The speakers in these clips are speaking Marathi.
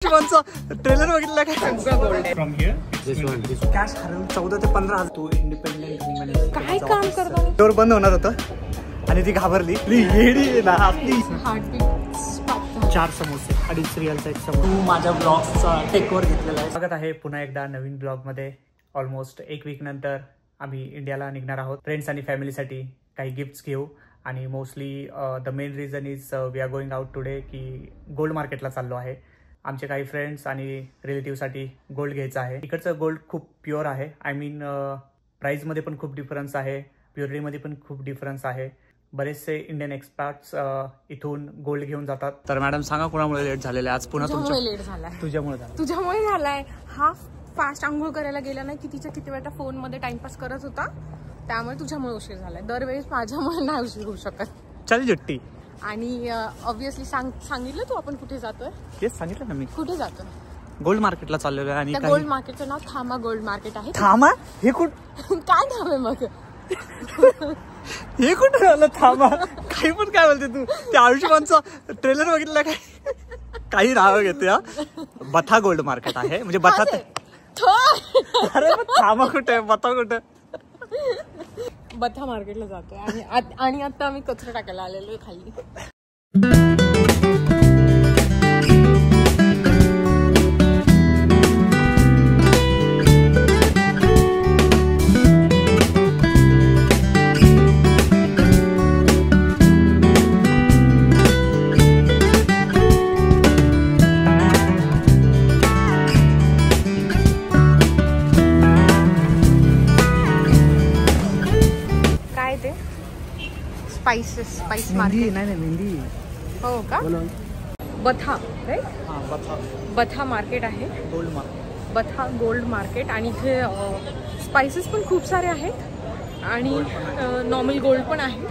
ट्रेलर बघितला काय? फ्रॉम हियर कॅश हरवून 14 ते 15 तू इंडिपेंडेंट वुमन आहे. काय काम करतो? डोर बंद होणार होतं आणि ती घाबरली. येडी ना आपली. 4 समोसे 2.5 रिअलचा एक समोसा. तू माझ्या ब्लॉगचा टेकवर घेतलेला आहे. स्वागत आहे पुन्हा एकदा नवीन ब्लॉग मध्ये. ऑलमोस्ट एक वीक नंतर आम्ही इंडियाला निघणार आहोत. फ्रेंड्स आणि फॅमिलीसाठी काही गिफ्ट्स घेऊ आणि mostly the main reason is we are going out today की गोल्ड मार्केटला चाललो आहे. आमचे काही फ्रेंड्स आणि रिलेटिव्हसाठी गोल्ड घ्यायचं आहे. इकडचं गोल्ड खूप प्युअर आहे. आय मीन प्राईजमध्ये पण खूप डिफरन्स आहे, प्युरिटीमध्ये पण खूप डिफरन्स आहे. बरेचसे इंडियन एक्सपर्ट्स इथून गोल्ड घेऊन जातात. तर मॅडम सांगा कोणामुळे लेट झालेलं आहे आज? पुन्हा तुझ्यामुळे लेट झालाय. तुझ्यामुळे झालाय. हा फास्ट आंघोळ करायला गेला नाही की तिच्या किती वेळा फोन मध्ये टाइमपास करत होता, त्यामुळे तुझ्यामुळे उशीर झालाय. दरवेळेस माझ्यामुळे नाही उशीर होऊ शकत. चल जुट्टी. आणि ऑब्विसली सांगितलं तू आपण कुठे जातोय? येस सांगितलं ना मी. कुठे जातोय? गोल्ड मार्केटला चाललेलो आहे. आणि गोल्ड मार्केटचं नाव थामा गोल्ड मार्केट आहे. थामा? हे कुठ काय नाव आहे मग? हे कुठं झालं थामा? काही पण काय बोलते तू? ते आयुष्यमानचा ट्रेलर बघितला काय? काही नाव घेते. बथा गोल्ड मार्केट आहे. म्हणजे बथा. अरे थामा कुठे आहे? बथा कुठे? बथा मार्केटला जातोय आणि आता आम्ही कचरा टाकायला आलेलो खाली. Spice market. नाही मेहंदी. हो का? बथा बथा मार्केट आहे. Gold market. Batha gold market. आणि इथे स्पाइसेस पण खूप सारे आहेत आणि नॉर्मल गोल्ड पण आहे.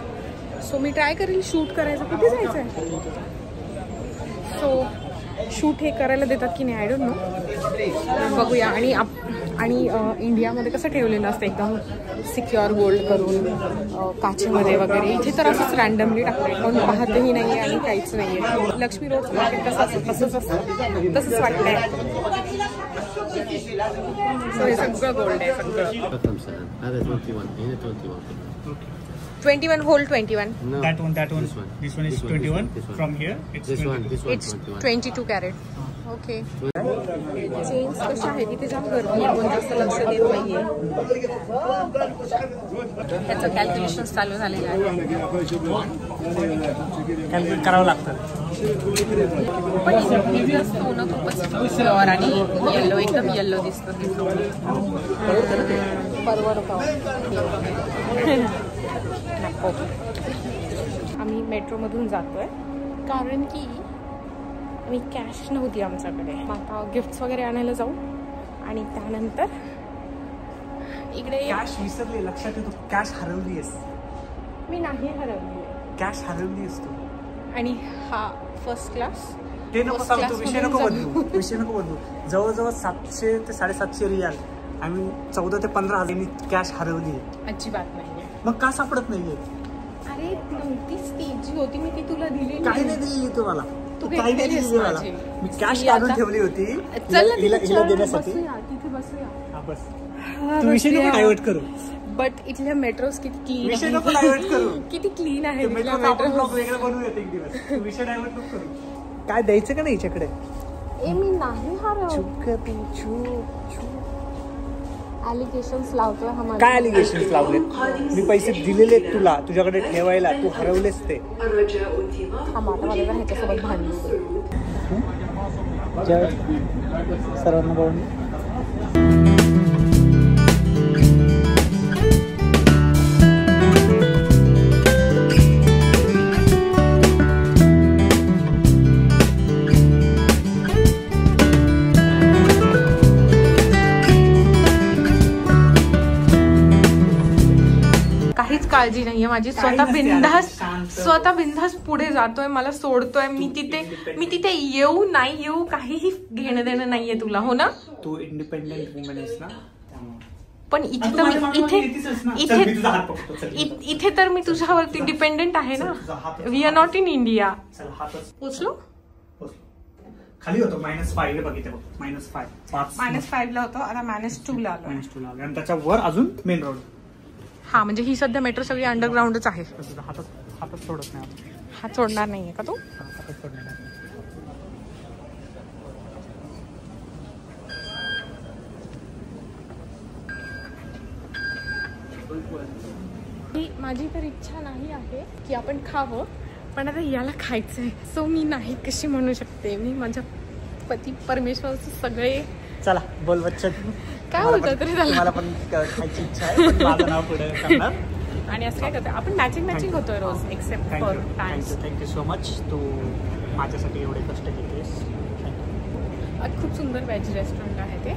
सो मी ट्राय करेल शूट करायचं. कुठे जायचं आहे? सो शूट हे करायला देतात की नाही आय डोंट नो. बघूया. आणि इंडियामध्ये कसं ठेवलेलं असतं एकदम सिक्युअर गोल्ड करून काचेमध्ये वगैरे. इथे तर असंच रँडमली टाकलंय. कोण पाहतही नाही आहे आणि काहीच नाही आहे. लक्ष्मी रोड मार्केट कसं असतं तसंच असतं, तसंच वाटतंय. हे सगळं गोल्ड आहे. सगळं 21 whole 21. No. That one. This one is 21. From here, it's 22 carat. Okay. Chains कशा आहेत? इथे जाम गर्दी आहे. कोण जास्त लक्ष देत नाहीये. त्याचं कॅल्क्युलेशन चालू झालेलं आहे. कॅल्क्युलेट करावं लागतं. पण इथे असतो ना खूपच प्युअर आणि येल्लो, एकदम येल्लो दिसतं. परवडतं. आम्ही मेट्रोमधून जातोय कारण की आम्ही कॅश नव्हती आमच्याकडे. आता गिफ्ट्स वगैरे आणायला जाऊ आणि त्यानंतर इकडे कॅश विसरली. लक्षात येतो कॅश हरवलीस. मी नाही हरवली. कॅश हरवलीस तू. आणि हा फर्स्ट क्लास. ते नको सांगतो. विषय नको बदलू. जवळजवळ 700 ते 750 रियाल. आम्ही 14 ते 15 हजार कॅश हरवली. अजिबात नाहीये. मग का सापडत नाहीये? अरे नव्हतीच ती जी होती मी ती तुला दिली. काही नाही दिली तुम्हाला. तू काही नाही दिली मला. मी कॅश काढून ठेवली होती हिला देण्यासाठी. तिथे बसूया. हा बस. तू विषय नको डायव्हर्ट करू. बट इथल्या मेट्रोज किती क्लीन. विषय नको डायव्हर्ट करू. किती क्लीन आहे. वेगळं बनवू येते एक दिवस. तू विषय डायव्हर्ट नको करू. काय द्यायचं का नाही हिच्याकडे? मी नाही हरवली. ॲलिगेशन्स लावतोय हा. काय ॲलिगेशन्स लावलेत? मी पैसे दिलेले तुला तुझ्याकडे ठेवायला. तू हरवलेस ते. हा माझा मला ह्याच्यासोबत भांडण. सर्वांना बघून काळजी नाहीये माझी. स्वतः बिंदास पुढे जातोय. मला सोडतोय. मी तिथे येऊ नाही येऊ काहीही घेणं देणं नाहीये तुला. हो ना? तू इंडिपेंडेंट वुमन आहेस ना. पण इथे तर मी तुझ्यावरती डिपेंडेंट आहे ना. We are not in India. पोचलो. खाली होतो -5 बघितलं -5 -5 ला होतो, आता -2 ला आलो. -2 ला आलो आणि त्याच्या वर अजून मेन रोड. हा म्हणजे ही सध्या मेट्रो सगळी अंडरग्राऊंडच आहे. हातच सोडत नाही. हात सोडणार नाहीये का तू? हातच सोडणार नाही. माझी तर इच्छा नाही आहे की आपण खावं, पण आता याला खायचंय, सो मी नाही कशी म्हणू शकते. मी माझ्या पती परमेश्वरचे सगळे. चला बोल बच्चन, काय बोलतो तरी त्याला. मला पण खायची इच्छा आहे, पण माझं नाव पुढे सांगणार. आणि असं काय करतोय आपण, मॅचिंग होतोय रोज except for times. Thank you so much, तू माझ्यासाठी एवढे कष्ट केलेस. खूप सुंदर व्हेज रेस्टॉरंट आहे ते,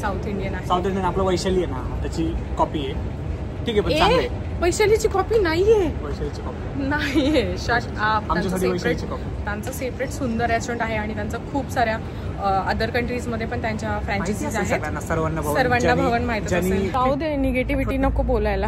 साऊथ इंडियन आहे. साऊथ इंडियन आपलं वैशाली आहे ना, त्याची कॉपी आहे. ठीक आहे, पण चांगले. वैशालीची कॉपी नाहीये. वैशालीची कॉपी नाहीये. Shut up. आमच्यासाठी वैशालीची कॉपी. त्यांचं सेपरेट सुंदर रेस्टॉरंट आहे आणि त्यांचं खूप साऱ्या अदर कंट्रीज मध्ये पण त्यांच्या फ्रँचायझीज आहेत. सर्वांना भवन माहिती असेल. जाऊ दे, निगेटिव्हिटी नको बोलायला.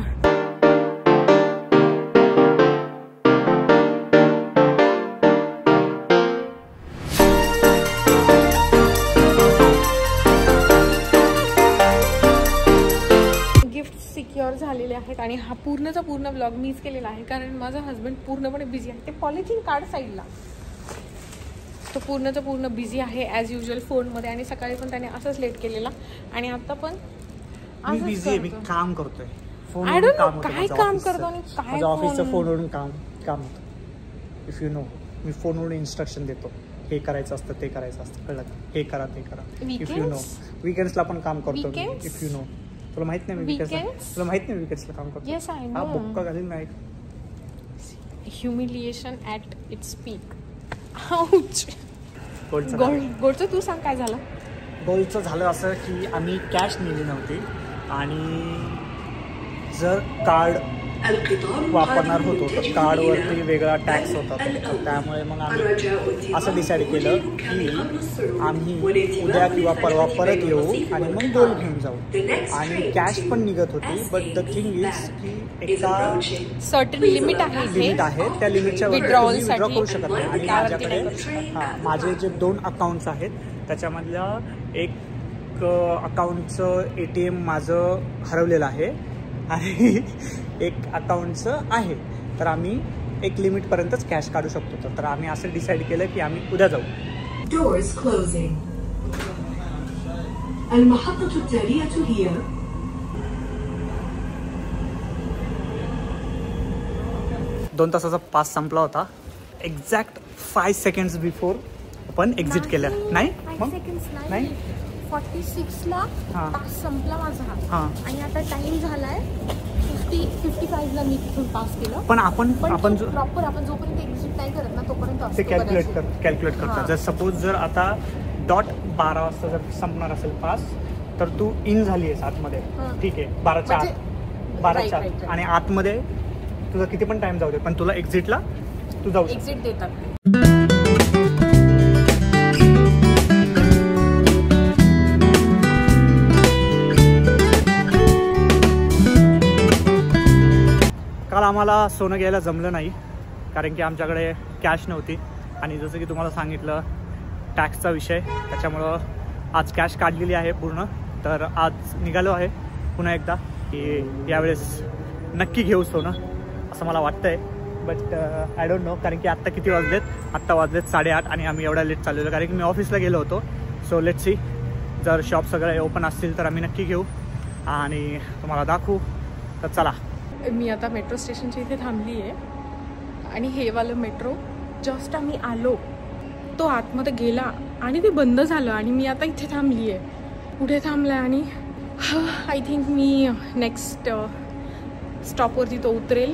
सिक्युअर झालेले आहेत आणि हा पूर्णचा पूर्ण व्लॉग मीच केलेला आहे, कारण माझा हस्बंड पूर्णपणे बिझी आहे. ते पॉलिथिन काढ साईडला. तो पूर्णचा पूर्ण बिझी आहे ॲज युजल फोनमध्ये, आणि सकाळी पण त्याने असंच लेट केलेला आणि आता पण मी बिझी आहे. मी काम करतोय आय डोंट नो काय काम करतो आणि काय ऑफिसचं फोनवरून काम होतं. इफ यू नो, मी फोनवरून इन्स्ट्रक्शन देतो, हे करायचं असतं, ते करायचं असतं, कळलं? हे करा, ते करा. इफ यू नो, वीकेंड्सला पण काम करतो. इफ यू नो, तुला माहित नाही मी तुला माहित नाही वीकेंड्सला काम करतो. Yes I know. हा बुक्का घालीन नाही. Humiliation at its peak. Ouch. गोल्डचं तू सांग काय झालं. गोल्डचं झालं असं की आम्ही कॅश नेली नव्हती आणि जर कार्ड वापरणार होतो तर कार्डवरती वेगळा टॅक्स होता, त्यामुळे मग आम्ही असं डिसाईड केलं की आम्ही उद्या किंवा परवा परत येऊ आणि मग गोल्ड घेऊन जाऊ. आणि कॅश पण निघत होती, बट द थिंग इज की एका सर्टन लिमिट आहे, त्या लिमिटच्या विड्रॉ करू शकत नाही. आणि माझ्याकडे माझे जे 2 अकाउंट्स आहेत त्याच्यामधल्या एक अकाउंटचं ATM माझं हरवलेलं आहे आणि एक अकाउंटचं आहे, तर आम्ही एक लिमिटपर्यंतच कॅश काढू शकतो. तर आम्ही असं डिसाईड केलं की आम्ही उद्या जाऊ. Doors closing. المحطة التالية هي 2 तासाचा पास संपला होता. एक्झॅक्ट 5 सेकंड्स बिफोर आपण एक्झिट केलं. नाही मग नाही 46 ला पास संपला माझा. आणि आता टाइम झालाय 55 ला मी तिथून पास केलं. पण आपण प्रॉपर आपण जोपर्यंत एक्झिट नाही करत ना तोपर्यंत ते कॅल्क्युलेट करतात. जर सपोज जर आता .12 वाजता जर संपणार असेल पास, तर तू इन झाली आहेस आतमध्ये, ठीक आहे, 12च्या आत आणि आतमध्ये तुझा किती पण टाइम जाऊ दे, पण तुला एक्झिटला तू जाऊ एक्झिट देतात. काल आम्हाला सोनं घ्यायला जमलं नाही कारण की आमच्याकडे कॅश नव्हती आणि जसं की तुम्हाला सांगितलं टॅक्सचा विषय, त्याच्यामुळं आज कॅश काढलेली आहे पूर्ण. तर आज निघालो आहे पुन्हा एकदा की यावेळेस नक्की घेऊ सोनं असं मला वाटतं आहे. बट आय डोंट नो, कारण की आत्ता किती वाजलेत, आत्ता वाजलेत 8:30 आणि आम्ही एवढा लेट चाललेलो कारण की मी ऑफिसला गेलो होतो. सो लेट सी, जर शॉप सगळे ओपन असतील तर आम्ही नक्की घेऊ आणि तुम्हाला दाखवू. तर चला. मी आता मेट्रो स्टेशनच्या इथे थांबली आहे आणि हे वालं मेट्रो जस्ट आम्ही आलो तो आतमध्ये गेला आणि ते बंद झालं आणि मी आता इथे थांबली आहे, पुढे थांबलं आहे. आणि आय थिंक मी नेक्स्ट स्टॉपवरती तो उतरेल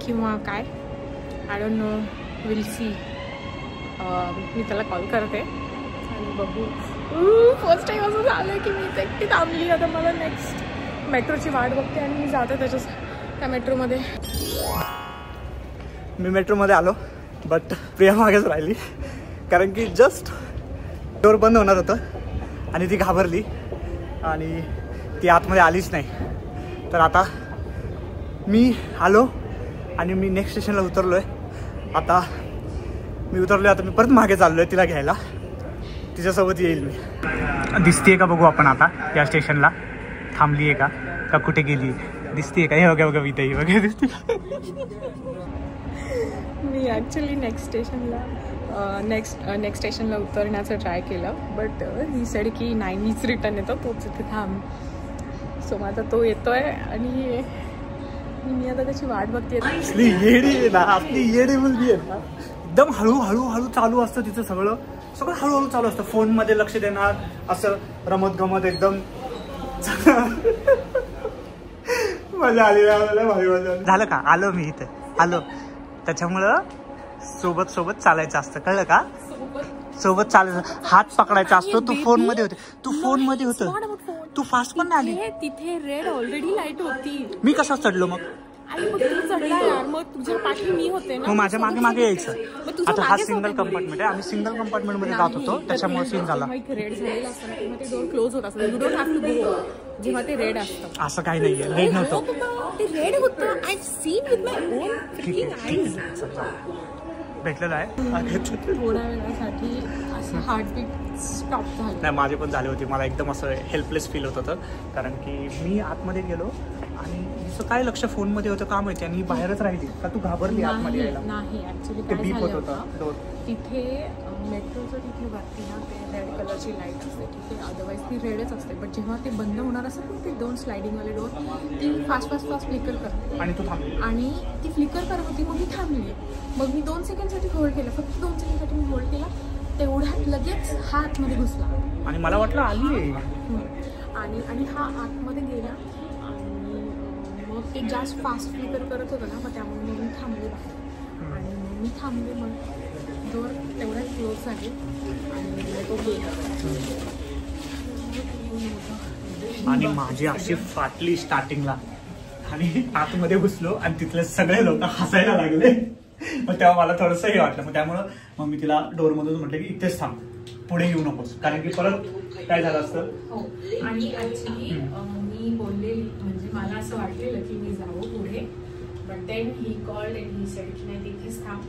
किंवा काय, I don't know, will see. मी त्याला कॉल करते आणि बघू. फर्स्ट टाईम असं झालं की मी इथे एकटी थांबली. आता मला नेक्स्ट मेट्रोची वाट बघते आणि मी जाते त्या मेट्रोमध्ये. मी मेट्रोमध्ये आलो बट प्रिया मागेच राहिली कारण की जस्ट डोर बंद होणार होतं आणि ती घाबरली आणि ती आतमध्ये आलीच नाही. तर आता मी आलो आणि मी नेक्स्ट स्टेशनला उतरलो आहे. आता मी उतरलो. आता मी परत मागे चाललोय तिला घ्यायला. तिच्यासोबत येईल मी. दिसतीये का बघू आपण आता या स्टेशनला. थांबली आहे का कुठे गेली दिसतीये का? हे बघा बघा इथे वगैरे दिसते. मी ॲक्च्युली नेक्स्ट स्टेशनला उतरण्याचं ट्राय केलं, बट ही सेड की नाही मीच रिटर्न येतो, तोच इथे थांब. सो माझा तो येतोय आणि मी आता त्याची वाट बघते. येडी आहे ना आपली, येडी मुलगी आहे ना. एकदम हळू चालू असतं तिचं सगळं हळूहळू चालू असतं. फोनमध्ये लक्ष देणार, असं रमत गमत एकदम. मजा आली झालं का? आलो मी इथे आलो. त्याच्यामुळं सोबत चालायचं असतं, कळलं का? सोबत चालायचं, हात पकडायचा असतो. तू फोन मध्ये होत तू फास्ट पण नाही आली. तिथे रेड ऑलरेडी लाईट होती. मी कसा चढलो मग? मग तुझ्या पाठी मी होते ना, मग माझ्या मागे यायचं. आता हा सिंगल कंपार्टमेंट आहे, आम्ही सिंगल कंपार्टमेंट मध्ये जात होतो, त्याच्यामुळे सीन झाला. रेड झालेला असताना तेव्हा ते डोर क्लोज होत असतं. You don't have to go जेव्हा ते रेड असतं. असं काही नाहीये, रेड नव्हतं, ते रेड होतं. I seen with my on fricking eyes. भेटलेलं आहे. थोड्या वेळासाठी असं हार्टबीट स्टॉप झालं. नाही माझे पण झाले होते. मला एकदम असं हेल्पलेस फील होत होतं, कारण की मी आतमध्ये गेलो आणि तिचं काय लक्ष फोनमध्ये होतं का माहिती, आणि बाहेरच राहिली का? तू घाबरली आतमध्ये यायला? नाही ऍक्च्युली ते काय बीप होत झालं होतं होतं, तिथे मेट्रोचं तिथे वरती ना ते रेड कलरची लाईट असते तिथे, अदरवाईज ती रेडच असते. बट जेव्हा ते बंद होणार असेल ना ते 2 स्लायडिंगवाले डोर, ती फास्ट फ्लिकर करते आणि तू थांबली. आणि ती फ्लिकर करत होती. मग मी थांबली. मग मी 2 सेकंडसाठी होल्ड केलं, फक्त 2 सेकंडसाठी मी होल्ड केला. तेवढ्यात लगेच हा आतमध्ये घुसला आणि मला वाटलं आली आहे. आणि हा आतमध्ये गेला आणि मग ते जास्त फास्ट फ्लिकर करत होतं ना, मग त्यामुळे मी थांबले बाहेर. आणि मी थांबले, मग डोर तेवढ्यात क्लोज झाले आणि तो गेला. आणि माझी अशी फाटली स्टार्टिंगला, आणि आतमध्ये घुसलो आणि तिथले सगळे लोक हसायला लागले. मग तेव्हा मला थोडंसं हे वाटलं. मग त्यामुळं मग मी तिला डोरमधून म्हटलं की इथेच थांब, पुढे येऊ नकोस, कारण की परत काय झालं असतं. हो, आणि ॲक्च्युली मी बोललेली, म्हणजे मला असं वाटलेलं की मी जावं पुढे, but then he called and he said की नाही तिथेच थांब,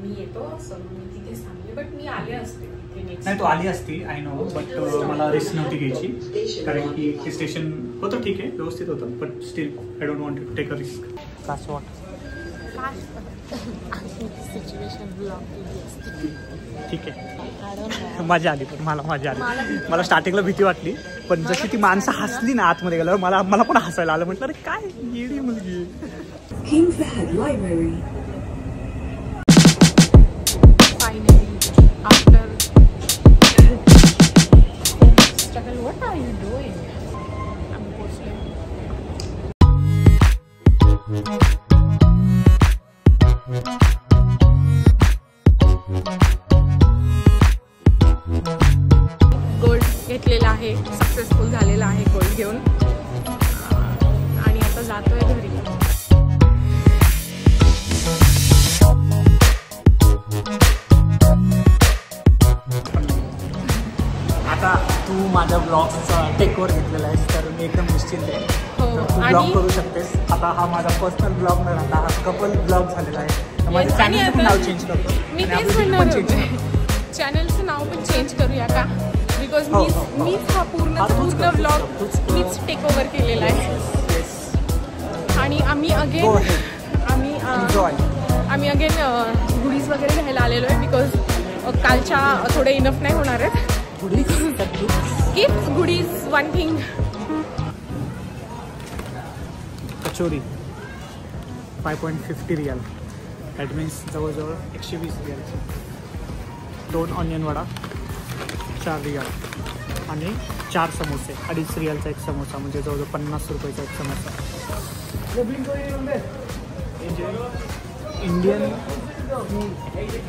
मी येतो. असं मी तिथेच थांबले. बट मी आले असते नाही, तू आली असती आय नो, बट मला रिस्क नव्हती घ्यायची, कारण की हे स्टेशन होतं ठीक आहे, व्यवस्थित होतं, but still I don't want to take a risk. कास वाट ठीक आहे. मजा आली, पण मजा आली. मला स्टार्टिंगला भीती वाटली, पण जशी ती माणसं हसली ना आतमध्ये गेल्यावर मला पण हसायला आलं. म्हटलं अरे काय येडी मुलगी. Finally, after struggle, what are you doing? I'm posting. Gold घेतलेला आहे, सक्सेसफुल झालेला आहे गोल्ड घेऊन, आणि आता जातोय घरी. आता तू माझ्या ब्लॉगचा टेकवर घेतलेला आहेस, तर मी एकदम निश्चिंत आहे. तू ब्लॉग करू शकतेस. आता हा माझा पर्सनल ब्लॉग न राहता हा कपल ब्लॉग झालेला आहे. माझ्या चॅनलचं पण नाव चेंज करतो. मी तेच म्हणणार होते, चॅनलचं नाव पण चेंज करूया का? बिकॉज मीच हा पूर्ण ब्लॉग मीच टेक ओव्हर केलेला आहे. आणि आम्ही अगेन गुडीज वगैरे घ्यायला आलेलो आहे, बिकॉज कालच्या थोडे इनफ नाही होणार आहेत. Gift goodies 1 thing. Kachori 5.50 riyal, that means जवळजवळ 120 रियाल. 2 ऑनियन वडा 4 रियाल आणि 4 समोसे 2.5 रियालचा एक समोसा, म्हणजे जवळजवळ 50 रुपयाचा एक समोसा. इंडियन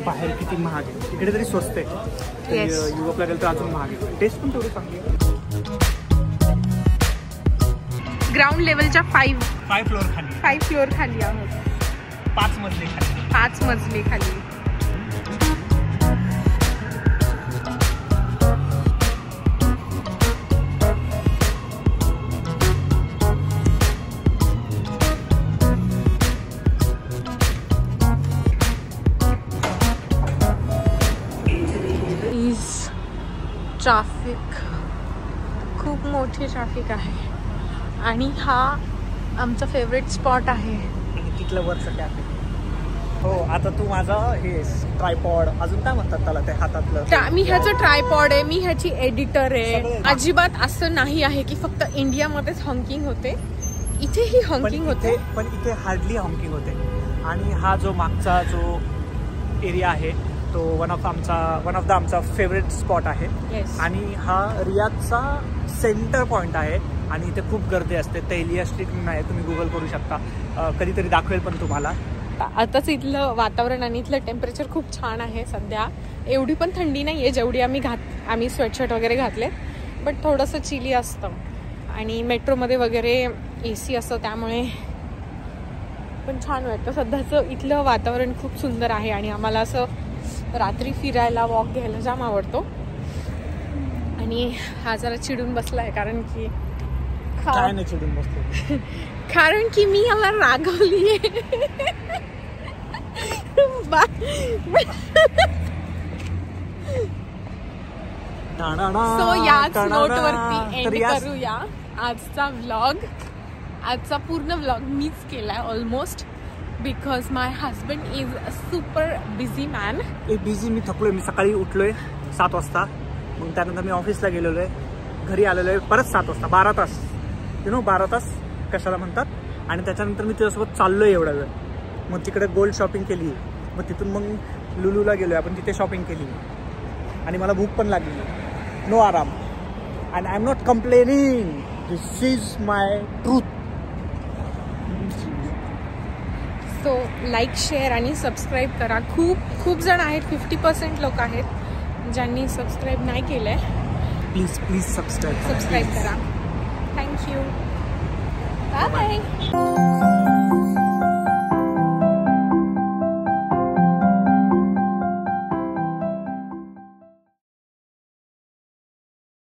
बाहेर किती महाग आहे, इकडे तरी स्वस्त आहे. युरोपला गेलं तर अजून महाग आहे. टेस्ट पण तेवढी चांगली आहे. ग्राउंड लेवलच्या 5 फ्लोअर खाली आहोत. 5 मजले खाली. 5 मजले खाली. ट्रॅफिक, खूप मोठी ट्रॅफिक आहे. आणि हा आमचा फेवरेट स्पॉट आहे. आणि तिथलं वरचं कॅफे. हो, आता तू माझा हे ट्रायपॉड, अजून काय म्हणतात त्याला ते हातातलं, मी ह्याचं ट्रायपॉड आहे, मी ह्याची एडिटर आहे. अजिबात असं नाही आहे की फक्त इंडियामध्येच हॉकिंग होते, इथेही हॉकिंग होते. पण इथे हार्डली हॉकिंग होते. आणि हा जो मागचा जो एरिया आहे तो वन ऑफ द आमचा फेवरेट स्पॉट आहे. आणि हा रियादचा सेंटर पॉइंट आहे. आणि इथे खूप गर्दी असते. तैलिया स्ट्रीट म्हणून आहे, तुम्ही गुगल करू शकता, कधीतरी दाखवेल पण तुम्हाला. आताच इथलं वातावरण आणि इथलं टेम्परेचर खूप छान आहे सध्या. एवढी पण थंडी नाही आहे जेवढी आम्ही स्वेटशर्ट वगैरे घातले, बट थोडंसं चिली असतं. आणि मेट्रोमध्ये वगैरे AC असतं, त्यामुळे पण छान वाटतं. सध्याचं इथलं वातावरण खूप सुंदर आहे. आणि आम्हाला असं रात्री फिरायला, वॉक घ्यायला जाम आवडतो. आणि हा जरा चिडून बसलाय कारण की काय नाही चिडून बसतो, कारण की मी याला रागवलीये. सो याच नोटवरती एंड करूया आजचा व्लॉग. आजचा पूर्ण व्लॉग मीच केलाय almost, because my husband is a super busy man. Busy, मी थकलोय. मी सकाळी उठलोय 7 वाजता, मग त्यानंतर मी ऑफिसला गेलेलो आहे, घरी आलेलो आहे परत 7 वाजता. 12 तास, 12 तास कशाला म्हणतात. आणि त्याच्यानंतर मी त्याच्यासोबत चाललोय एवढा वेळ. मग तिकडे गोल्ड शॉपिंग केली, मग तिथून मग लुलूला गेलोय आपण, तिथे शॉपिंग केली. आणि मला भूक पण लागली. नो आराम. And I am not complaining, this is my truth. So like, share आणि सबस्क्राईब करा. खूप जण आहेत, 50% लोक आहेत ज्यांनी सबस्क्राईब नाही केलंय. प्लीज सबस्क्राईब करा. थँक्यू. बाय.